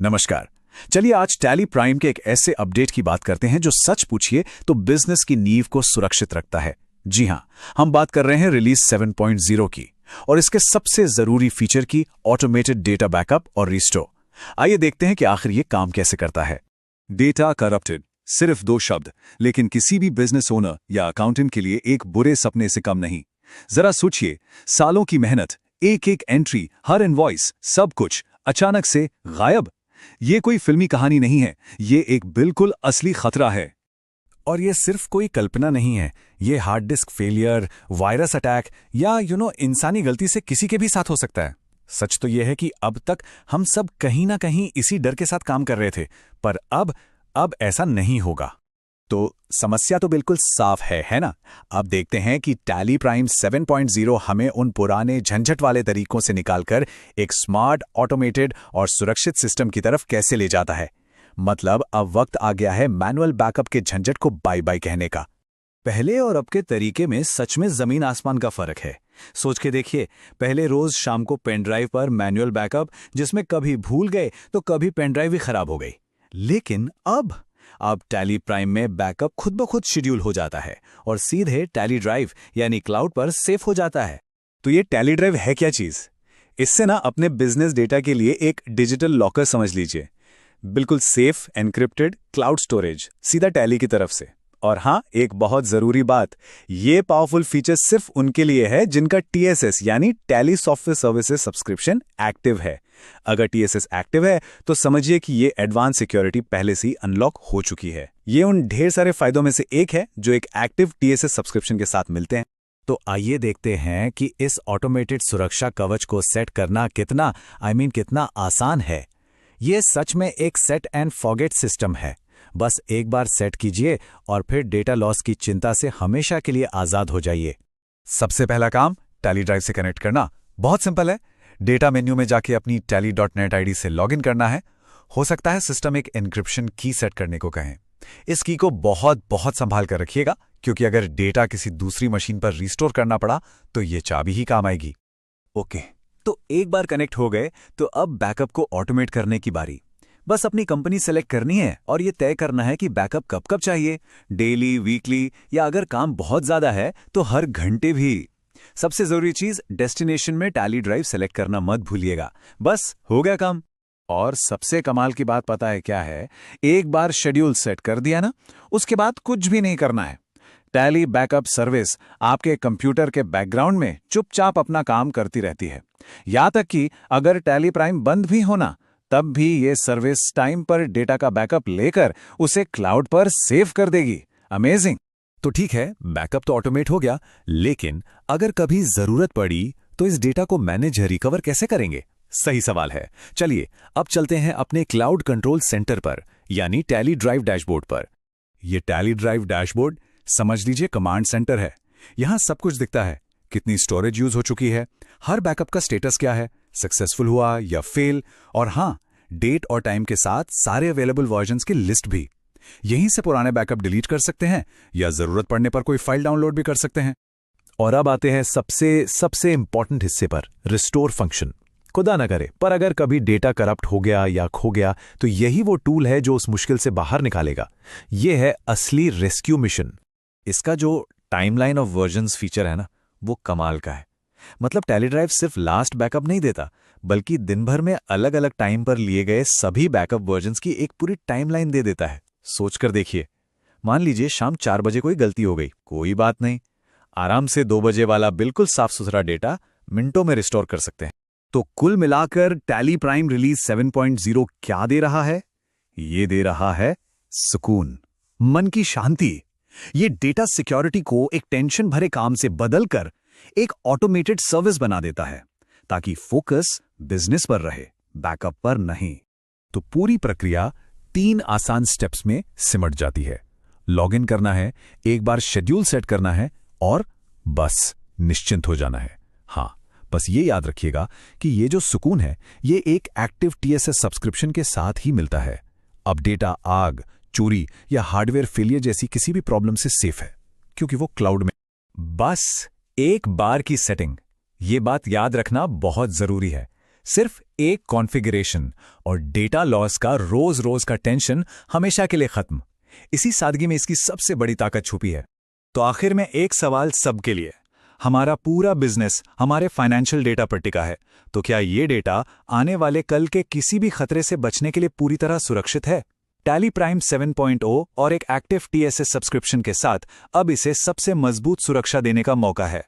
नमस्कार। चलिए आज टैली प्राइम के एक ऐसे अपडेट की बात करते हैं जो सच पूछिए तो बिजनेस की नींव को सुरक्षित रखता है। जी हां, हम बात कर रहे हैं रिलीज 7.0 की और इसके सबसे जरूरी फीचर की, ऑटोमेटेड डेटा बैकअप और रिस्टोर। आइए देखते हैं कि आखिर ये काम कैसे करता है। डेटा करप्टेड, सिर्फ 2 शब्द, लेकिन किसी भी बिजनेस ओनर या अकाउंटेंट के लिए एक बुरे सपने से कम नहीं। जरा सोचिए, सालों की मेहनत, एक एक एंट्री, हर इनवॉइस, सब कुछ अचानक से गायब। ये कोई फिल्मी कहानी नहीं है, ये एक बिल्कुल असली खतरा है। और ये सिर्फ कोई कल्पना नहीं है, ये hard disk failure, virus attack या इंसानी गलती से किसी के भी साथ हो सकता है। सच तो यह है कि अब तक हम सब कहीं ना कहीं इसी डर के साथ काम कर रहे थे, पर अब ऐसा नहीं होगा। तो समस्या तो बिल्कुल साफ है ना? अब देखते हैं कि टैली प्राइम 7.0 हमें उन पुराने झंझट वाले तरीकों से निकालकर एक स्मार्ट, ऑटोमेटेड और सुरक्षित सिस्टम की तरफ कैसे ले जाता है। मतलब अब वक्त आ गया है मैनुअल बैकअप के झंझट को बाय बाय कहने का। पहले और अब के तरीके में सच में जमीन आसमान का फर्क है। सोच के देखिए, पहले रोज शाम को पेन ड्राइव पर मैनुअल बैकअप, जिसमें कभी भूल गए तो कभी पेन ड्राइव ही खराब हो गई। लेकिन अब टैली प्राइम में बैकअप खुद ब खुद शेड्यूल हो जाता है और सीधे टैली ड्राइव यानी क्लाउड पर सेव हो जाता है। तो ये टैली ड्राइव है क्या चीज? इससे ना अपने बिजनेस डेटा के लिए एक डिजिटल लॉकर समझ लीजिए। बिल्कुल सेफ, एनक्रिप्टेड क्लाउड स्टोरेज, सीधा टैली की तरफ से। और हाँ, एक बहुत जरूरी बात, ये पावरफुल फीचर सिर्फ उनके लिए है जिनका TSS यानी tally software services subscription active है। अगर TSS एक्टिव है तो समझिए कि ये एडवांस सिक्योरिटी पहले से ही अनलॉक हो चुकी है। ये उन ढेर सारे फायदों में से एक है जो एक एक्टिव TSS सब्सक्रिप्शन के साथ मिलते हैं। तो आइए देखते हैं कि इस ऑटोमेटेड सुरक्षा कवच को सेट करना कितना आसान है। ये सच में एक सेट एंड फॉरगेट सिस्टम है। बस एक बार सेट कीजिए और फिर डेटा लॉस की चिंता से हमेशा के लिए आजाद हो जाइए। सबसे पहला काम, टैली ड्राइव से कनेक्ट करना। बहुत सिंपल है। डेटा मेन्यू में जाके अपनी tally.net आईडी से लॉगिन करना है। हो सकता है सिस्टम एक एन्क्रिप्शन की सेट करने को कहें। इस की को बहुत संभाल कर रखिएगा, क्योंकि अगर डेटा किसी दूसरी मशीन पर रिस्टोर करना पड़ा तो ये चाबी ही काम आएगी। ओके, तो एक बार कनेक्ट हो गए तो अब बैकअप को ऑटोमेट करने की बारी। बस अपनी कंपनी सेलेक्ट करनी है और ये तय करना है कि बैकअप कब कब चाहिए, डेली, वीकली या अगर काम बहुत ज्यादा है तो हर घंटे भी। सबसे जरूरी चीज, डेस्टिनेशन में टैली ड्राइव सेलेक्ट करना मत भूलिएगा। बस हो गया काम। और सबसे कमाल की बात पता है क्या है? एक बार शेड्यूल सेट कर दिया ना, उसके बाद कुछ भी नहीं करना है। टैली बैकअप सर्विस आपके कंप्यूटर के बैकग्राउंड में चुपचाप अपना काम करती रहती है। यहां तक कि अगर टैली प्राइम बंद भी होना, तब भी ये सर्विस टाइम पर डेटा का बैकअप लेकर उसे क्लाउड पर सेव कर देगी। अमेजिंग। तो ठीक है, बैकअप तो ऑटोमेट हो गया, लेकिन अगर कभी जरूरत पड़ी तो इस डेटा को मैनेज रिकवर कैसे करेंगे? सही सवाल है। चलिए अब चलते हैं अपने क्लाउड कंट्रोल सेंटर पर, यानी टैली ड्राइव डैशबोर्ड पर। यह टैली ड्राइव डैशबोर्ड समझ लीजिए कमांड सेंटर है। यहां सब कुछ दिखता है, कितनी स्टोरेज यूज हो चुकी है, हर बैकअप का स्टेटस क्या है, सक्सेसफुल हुआ या फेल, और हाँ, डेट और टाइम के साथ सारे अवेलेबल वर्जन्स की लिस्ट भी। यहीं से पुराने बैकअप डिलीट कर सकते हैं या जरूरत पड़ने पर कोई फाइल डाउनलोड भी कर सकते हैं। और अब आते हैं सबसे इंपॉर्टेंट हिस्से पर, रिस्टोर फंक्शन। खुदा न करे पर अगर कभी डेटा करप्ट हो गया या खो गया तो यही वो टूल है जो उस मुश्किल से बाहर निकालेगा। यह है असली रेस्क्यू मिशन। इसका जो टाइमलाइन ऑफ वर्जन्स फीचर है ना, वो कमाल का है। मतलब टैली ड्राइव सिर्फ लास्ट बैकअप नहीं देता, बल्कि दिन भर में अलग अलग टाइम पर लिए गए सभी बैकअप वर्जन्स की एक पूरी टाइमलाइन दे देता है। सोचकर देखिए, मान लीजिए शाम 4 बजे कोई गलती हो गई, कोई बात नहीं, आराम से 2 बजे वाला बिल्कुल साफ सुथरा डेटा मिनटों में रिस्टोर कर सकते हैं। तो कुल मिलाकर टैली प्राइम रिलीज 7.0 क्या दे रहा है? ये दे रहा है सुकून, मन की शांति। ये डेटा सिक्योरिटी को एक टेंशन भरे काम से बदलकर एक ऑटोमेटेड सर्विस बना देता है, ताकि फोकस बिजनेस पर रहे, बैकअप पर नहीं। तो पूरी प्रक्रिया 3 आसान स्टेप्स में सिमट जाती है। लॉगिन करना है, एक बार शेड्यूल सेट करना है और बस निश्चिंत हो जाना है। हाँ, बस ये याद रखिएगा कि ये जो सुकून है, ये एक एक्टिव TSS सब्सक्रिप्शन के साथ ही मिलता है। अब डेटा आग, चोरी या हार्डवेयर फेलियर जैसी किसी भी प्रॉब्लम से सेफ है, क्योंकि वो क्लाउड में। बस एक बार की सेटिंग, ये बात याद रखना बहुत जरूरी है। सिर्फ एक कॉन्फ़िगरेशन और डेटा लॉस का रोज रोज का टेंशन हमेशा के लिए खत्म। इसी सादगी में इसकी सबसे बड़ी ताकत छुपी है। तो आखिर में एक सवाल सबके लिए, हमारा पूरा बिजनेस हमारे फाइनेंशियल डेटा पर टिका है, तो क्या ये डेटा आने वाले कल के किसी भी खतरे से बचने के लिए पूरी तरह सुरक्षित है? टैली प्राइम 7.0 और एक एक्टिव TSS सब्सक्रिप्शन के साथ अब इसे सबसे मजबूत सुरक्षा देने का मौका है।